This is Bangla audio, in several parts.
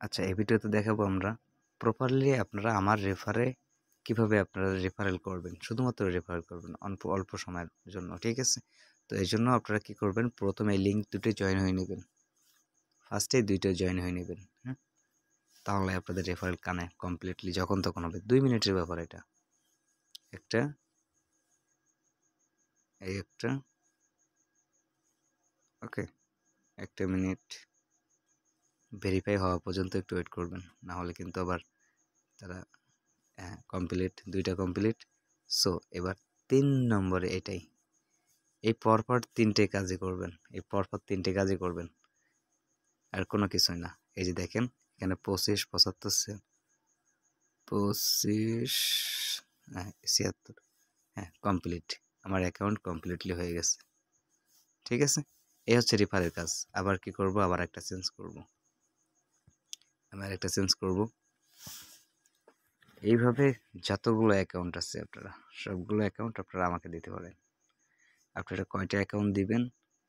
আচ্ছা, এই ভিডিওতে দেখাবো আমরা প্রপারলি আপনারা আমার রেফারে কিভাবে আপনারা রেফারেল করবেন, শুধুমাত্র রেফারেল করবেন অল্প অল্প সময়ের জন্য, ঠিক আছে? তো এই জন্য আপনারা কি করবেন, প্রথমে এই লিঙ্ক দুটো জয়েন হয়ে নেবেন, ফার্স্টে দুইটা জয়েন হয়ে নেবেন, হ্যাঁ? তাহলে আপনাদের রেফারেল কানে কমপ্লিটলি যখন তখন হবে। 2 মিনিটের ব্যাপার এটা। একটা, এই একটা, ওকে, 1 মিনিট ভেরিফাই হওয়া পর্যন্ত একটু ওয়েট করবেন, না হলে কিন্তু আবার তারা কমপ্লিট, দুইটা কমপ্লিট। সো এবার 3 নম্বরে এটাই, এই পরপর 3টে কাজই করবেন, এই পরপর 3টে কাজই করবেন, আর কোনো কিছুই না। এই যে দেখেন এখানে 25, 75, 25, হ্যাঁ 76, হ্যাঁ কমপ্লিট, আমার অ্যাকাউন্ট কমপ্লিটলি হয়ে গেছে, ঠিক আছে? এই হচ্ছে রেফারের কাজ। আবার কি করব, আবার একটা চেঞ্জ করব, এইভাবে যতগুলো অ্যাকাউন্ট আছে আপনারা সবগুলো অ্যাকাউন্ট আপনারা আমাকে দিতে পারেন। আপনারা কয়টা অ্যাকাউন্ট দিবেন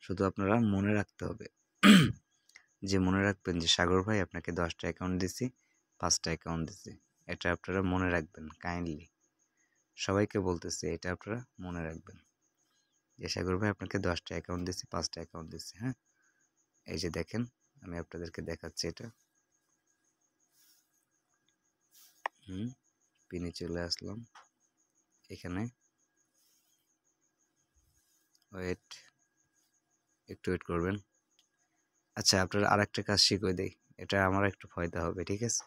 শুধু আপনারা মনে রাখতে হবে, যে মনে রাখবেন যে সাগর ভাই আপনাকে 10টা অ্যাকাউন্ট দিছি, 5টা অ্যাকাউন্ট দিছি, এটা আপনারা মনে রাখবেন কাইন্ডলি। সবাইকে বলতেছি এটা আপনারা মনে রাখবেন যে সাগর ভাই আপনাকে 10টা অ্যাকাউন্ট দিছি, 5টা অ্যাকাউন্ট দিছি, হ্যাঁ? এই যে দেখেন আমি আপনাদেরকে দেখাচ্ছি এটা, পিনে চলে আসলাম, এখানে ওয়েট, একটু ওয়েট করবেন। আচ্ছা, আপনারা আরেকটা কাজ শিখিয়ে দেই, এটা আমার একটু ফায়দা হবে, ঠিক আছে?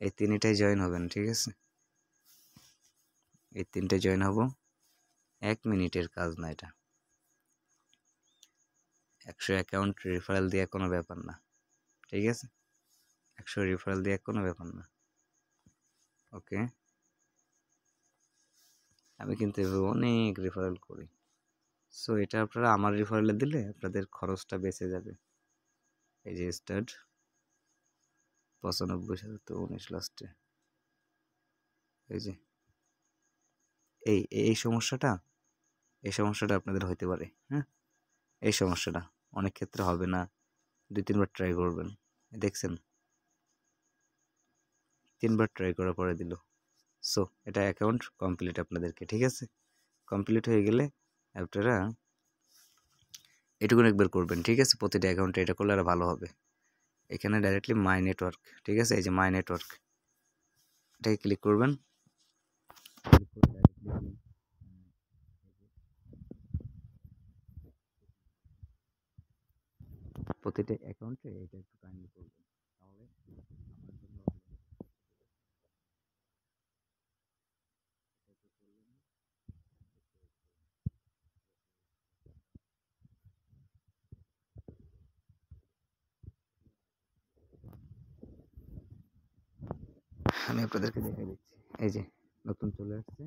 এই 3টাই জয়েন হবেন, ঠিক আছে? এই 3টে জয়েন হব, 1 মিনিটের কাজ না এটা। 100 অ্যাকাউন্ট রেফারেল দেওয়া কোনো ব্যাপার না, ঠিক আছে? 100 রেফারেল দেওয়া কোনো ব্যাপার না, ওকে? আমি কিন্তু এভাবে অনেক রেফারেল করি। সো এটা আপনারা আমার রেফারেলে দিলে আপনাদের খরচটা বেঁচে যাবে। এই যে স্টার্ট 95,19 লাস্টে, এই যে এই এই সমস্যাটা, এই সমস্যাটা আপনাদের হইতে পারে, হ্যাঁ? এই সমস্যাটা অনেক ক্ষেত্রে হবে না, 2-3 বার ট্রাই করবেন, দেখছেন 3 বার ট্রাই করার পরে দিল। সো এটা অ্যাকাউন্ট কমপ্লিট আপনাদেরকে, ঠিক আছে? কমপ্লিট হয়ে গেলে আপনারা এটুকুন একবার করবেন, ঠিক আছে? প্রতিটা অ্যাকাউন্টে এটা করলে আরও ভালো হবে। এখানে ডাইরেক্টলি মাই নেটওয়ার্ক, ঠিক আছে? এই যে মাই নেটওয়ার্ক, এটাকে ক্লিক করবেন, প্রতিটা অ্যাকাউন্টে এটা একটু কাইন্ডলি করবেন, তাহলে আমার জন্য আমি আপনাদেরকে দেখাই দিচ্ছি। এই যে নতুন চলে আসছে,